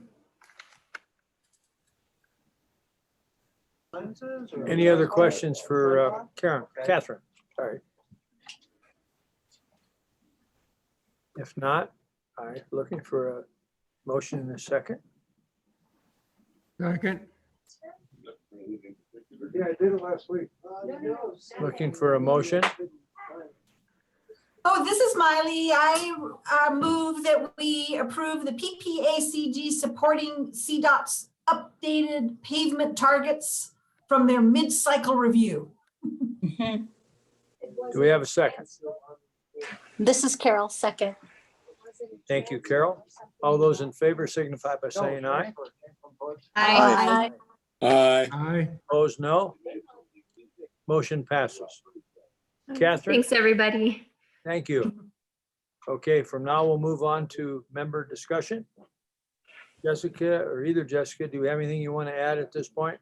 Any other questions for Catherine? Sorry. If not, I'm looking for a motion in a second. Second. Yeah, I did it last week. Looking for a motion. Oh, this is Miley. I move that we approve the PPACG supporting CDOT's updated pavement targets from their mid-cycle review. Do we have a second? This is Carol, second. Thank you, Carol. All those in favor signify by saying aye. Aye. Aye. Aye. Opposed, no. Motion passes. Catherine? Thanks, everybody. Thank you. Okay, from now we'll move on to member discussion. Jessica, or either Jessica, do you have anything you want to add at this point?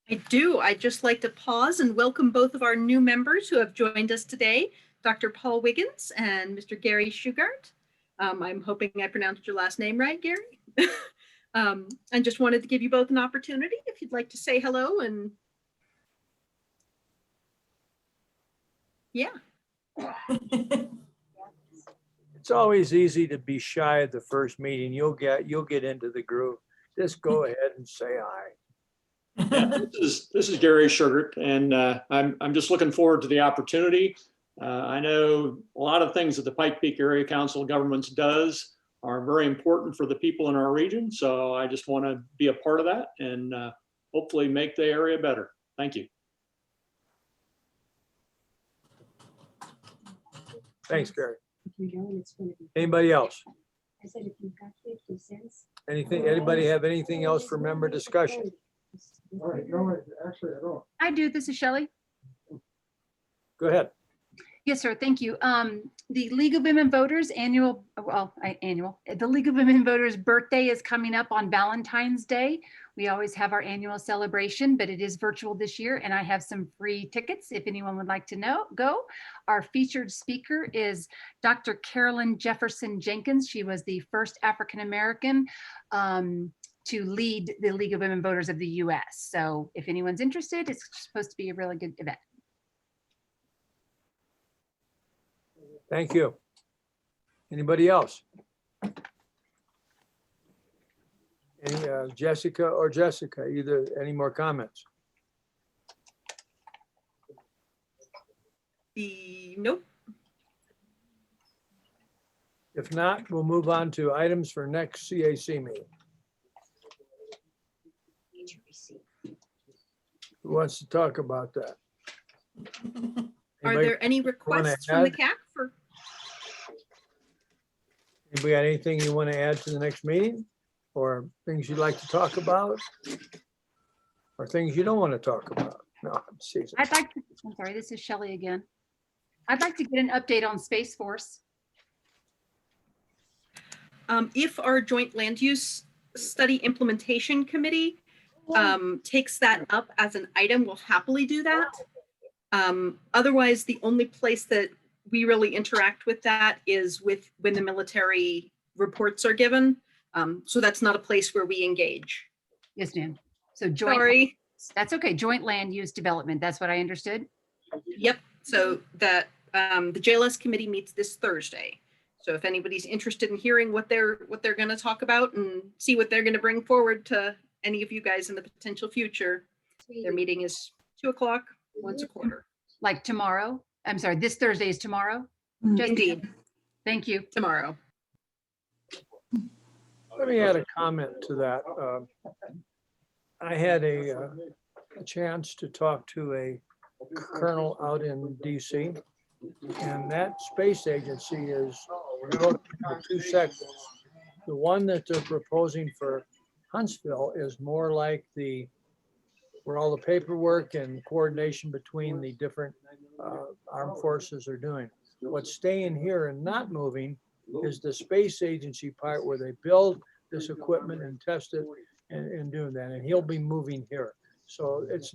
I do. I'd just like to pause and welcome both of our new members who have joined us today, Dr. Paul Wiggins and Mr. Gary Shugart. I'm hoping I pronounced your last name right, Gary. I just wanted to give you both an opportunity if you'd like to say hello and yeah. It's always easy to be shy at the first meeting. You'll get into the groove. Just go ahead and say aye. Yeah, this is Gary Sugar, and I'm just looking forward to the opportunity. I know a lot of things that the Pike Peak Area Council of Governments does are very important for the people in our region. So I just want to be a part of that and hopefully make the area better. Thank you. Thanks, Gary. Anybody else? Anything, anybody have anything else for member discussion? All right, no, actually, I don't. I do. This is Shelley. Go ahead. Yes, sir. Thank you. The League of Women Voters the League of Women Voters birthday is coming up on Valentine's Day. We always have our annual celebration, but it is virtual this year, and I have some free tickets if anyone would like to go. Our featured speaker is Dr. Carolyn Jefferson Jenkins. She was the first African-American to lead the League of Women Voters of the US. So if anyone's interested, it's supposed to be a really good event. Thank you. Anybody else? Any Jessica or Jessica, either, any more comments? Nope. If not, we'll move on to items for next CAC meeting. Who wants to talk about that? Are Anybody there any wanna requests from the add? CAC for? Anybody got anything you want to add to the next meeting? Or things you'd like to talk about? Or things you don't want to talk about? No, I'm teasing. I'm sorry, this is Shelley again. I'd like to get an update on Space Force. If our joint land use study implementation committee takes that up as an item, we'll happily do that. Otherwise, the only place that we really interact with that is when the military reports are given. So that's not a place where we engage. Yes, ma'am. So joint. Sorry. That's okay. Joint land use development. That's what I understood. Yep. So that the JLS committee meets this Thursday. So if anybody's interested in hearing what they're going to talk about and see what they're going to bring forward to any of you guys in the potential future, their meeting is 2 o'clock once a quarter. Like tomorrow? I'm sorry, this Thursday is tomorrow? Indeed. Thank you. Tomorrow. Let me add a comment to that. I had a chance to talk to a colonel out in DC, and that space agency is broken into two sections. The one that they're proposing for Huntsville is more like where all the paperwork and coordination between the different armed forces are doing. What's staying here and not moving is the space agency part where they build this equipment and test it and doing that. And he'll be moving here. So it's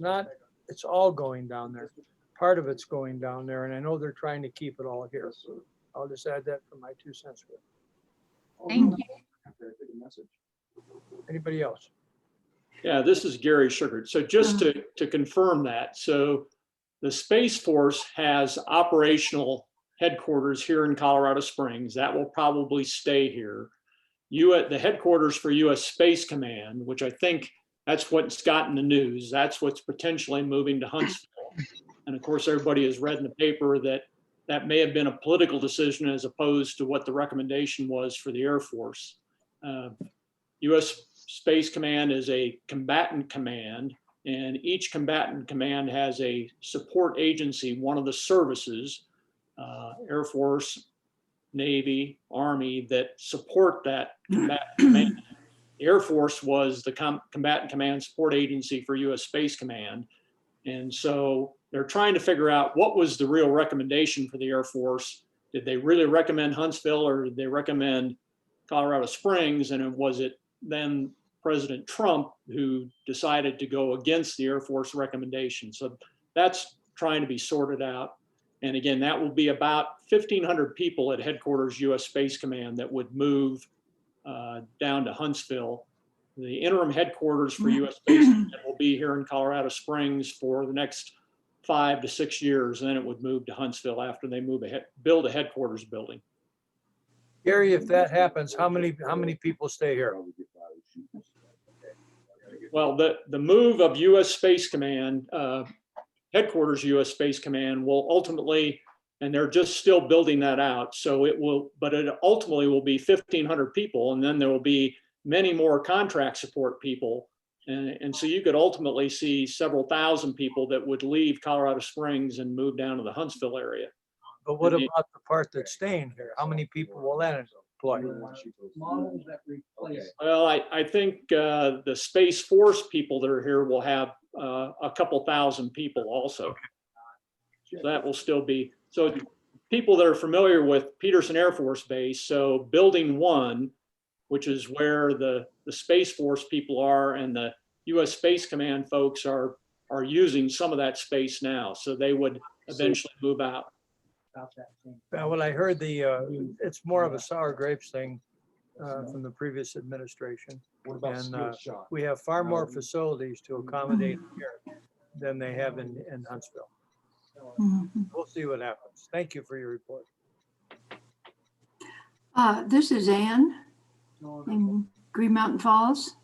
all going down there. Part of it's going down there. And I know they're trying to keep it all here. So I'll just add that for my 2 cents. Thank you. Anybody else? Yeah, this is Gary Sugar. So just to confirm that, so the Space Force has operational headquarters here in Colorado Springs. That will probably stay here. The headquarters for U.S. Space Command, which I think that's what's gotten the news, that's what's potentially moving to Huntsville. And of course, everybody has read in the paper that may have been a political decision as opposed to what the recommendation was for the Air Force. U.S. Space Command is a combatant command, and each combatant command has a support agency, one of the services, Air Force, Navy, Army, that support that combatant command. The Air Force was the combatant command support agency for U.S. Space Command. And so they're trying to figure out what was the real recommendation for the Air Force. Did they really recommend Huntsville, or did they recommend Colorado Springs? And was it then President Trump who decided to go against the Air Force recommendation? So that's trying to be sorted out. And again, that will be about 1,500 people at headquarters U.S. Space Command that would move down to Huntsville. The interim headquarters for U.S. Space Command will be here in Colorado Springs for the next 5 to 6 years. And then it would move to Huntsville after they build a headquarters building. Gary, if that happens, how many people stay here? Well, the move of U.S. Space Command, headquarters U.S. Space Command will ultimately, and they're just still building that out. So it will, but it ultimately will be 1,500 people, and then there will be many more contract support people. And so you could ultimately see several thousand people that would leave Colorado Springs and move down to the Huntsville area. But what about the part that's staying here? How many people will that employ? Well, I think the Space Force people that are here will have a couple thousand people also. So that will still be, so people that are familiar with Peterson Air Force Base, so Building 1, which is where the Space Force people are, and the U.S. Space Command folks are using some of that space now. So they would eventually move out. Well, I heard it's more of a sour grapes thing from the previous administration. And we have far more facilities to accommodate here than they have in Huntsville. We'll see what happens. Thank you for your report. This is Ann in Green Mountain Falls.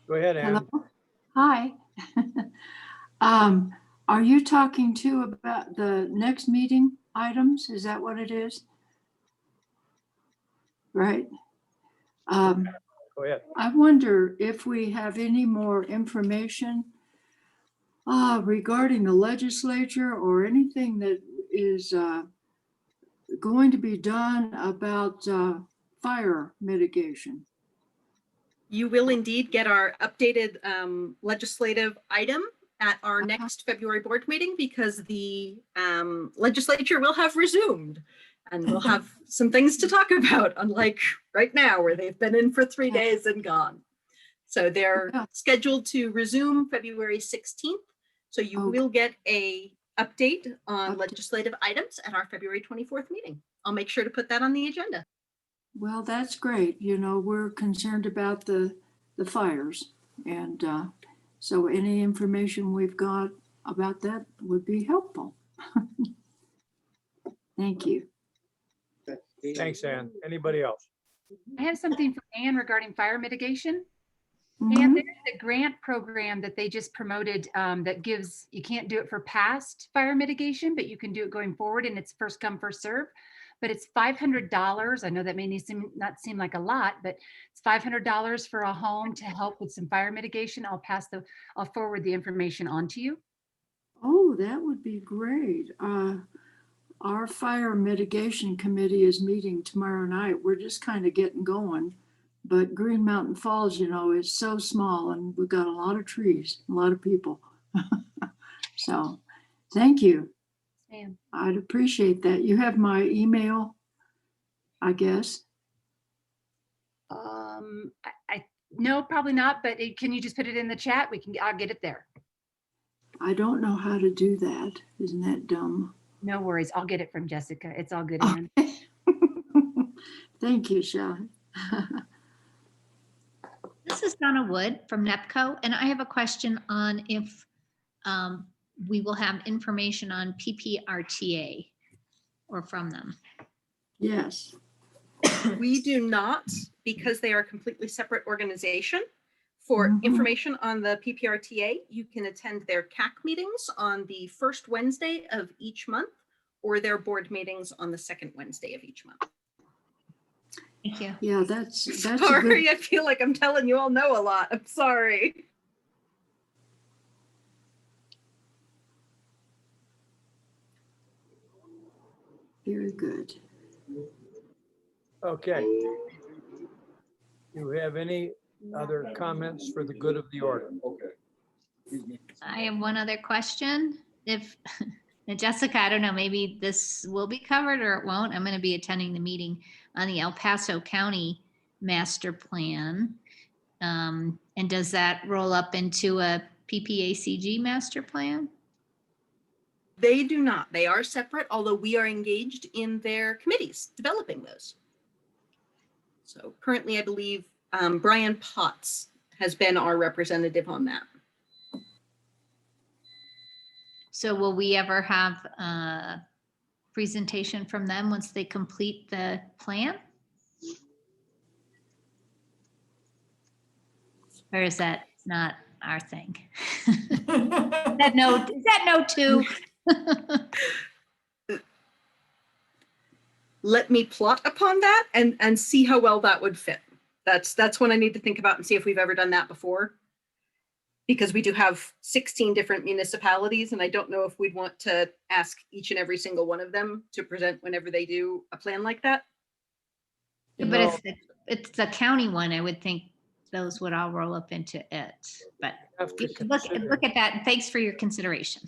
Go ahead, Ann. Hello. Hi. Are you talking too about the next meeting items? Is that what it is? Right. Go ahead. I wonder if we have any more information regarding the legislature or anything that is going to be done about fire mitigation. You will indeed get our updated legislative item at our next February board meeting, because the legislature will have resumed and we'll have some things to talk about, unlike right now where they've been in for 3 days and gone. So they're scheduled to resume February 16th. So you will get a update on legislative items at our February 24th meeting. I'll make sure to put that on the agenda. Well, that's great. You know, we're concerned about the fires, and so any information we've got about that would be helpful. Thank you. Thanks, Ann. Anybody else? I have something for Ann regarding fire mitigation. Mhm. And there's a grant program that they just promoted that gives, you can't do it for past fire mitigation, but you can do it going forward, and it's first come, first serve. But it's $500. I know that may not seem like a lot, but it's $500 for a home to help with some fire mitigation. I'll forward the information on to you. Oh, that would be great. Our fire mitigation committee is meeting tomorrow night. We're just kind of getting going. But Green Mountain Falls, you know, is so small, and we've got a lot of trees, a lot of people. So thank you. Ma'am. I'd appreciate that. You have my email, I guess. No, probably not, but can you just put it in the chat? I'll get it there. I don't know how to do that. Isn't that dumb? No worries. I'll get it from Jessica. It's all good, Ann. Thank you, Shelley. This is Donna Wood from NEPCO, and I have a question on if we will have information on PPRTA or from them. Yes. We do not, because they are a completely separate organization. For information on the PPRTA, you can attend their CAC meetings on the first Wednesday of each month, or their board meetings on the second Wednesday of each month. Thank you. Yeah, that's sorry. I feel like I'm telling you all know a lot. I'm sorry. Very good. Okay. Do we have any other comments for the good of the order? I have one other question. If Jessica, I don't know, maybe this will be covered or it won't. I'm going to be attending the meeting on the El Paso County Master Plan. And does that roll up into a PPACG Master Plan? They do not. They are separate, although we are engaged in their committees developing those. So currently, I believe Brian Potts has been our representative on that. So will we ever have a presentation from them once they complete the plan? Or is that not our thing. Is that no too? Let me plot upon that and see how well that would fit. That's what I need to think about and see if we've ever done that before. Because we do have 16 different municipalities, and I don't know if we'd want to ask each and every single one of them to present whenever they do a plan like that. But if it's the county one, I would think those would all roll up into it. But look at that. And thanks for your consideration.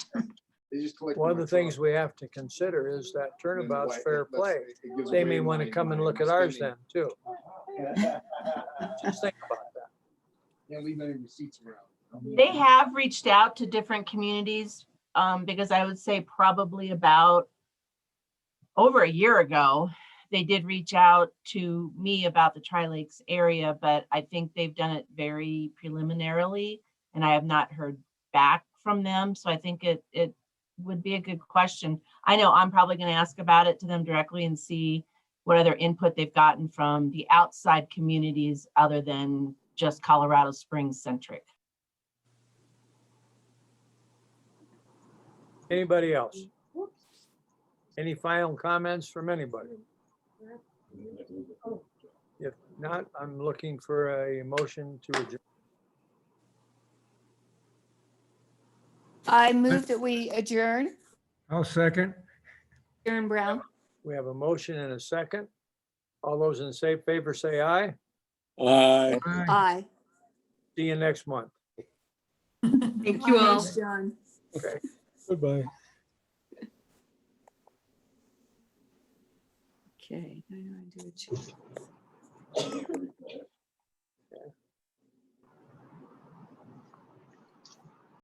One of the things we have to consider is that turnabout's fair play. They may want to come and look at ours then too. Just think about that. Yeah, leave any receipts around. They have reached out to different communities, because I would say probably about over a year ago, they did reach out to me about the Tri-Lakes area, but I think they've done it very preliminarily, and I have not heard back from them. So I think it would be a good question. I know I'm probably going to ask about it to them directly and see what other input they've gotten from the outside communities other than just Colorado Springs centric. Anybody else? Any final comments from anybody? If not, I'm looking for a motion to adjourn. I move that we adjourn. I'll second. Aaron Brown. We have a motion and a second. All those in favor say aye. Aye. Aye. See you next month. Thank you all. Thanks, John. Okay. Goodbye. Okay. Now I do a check.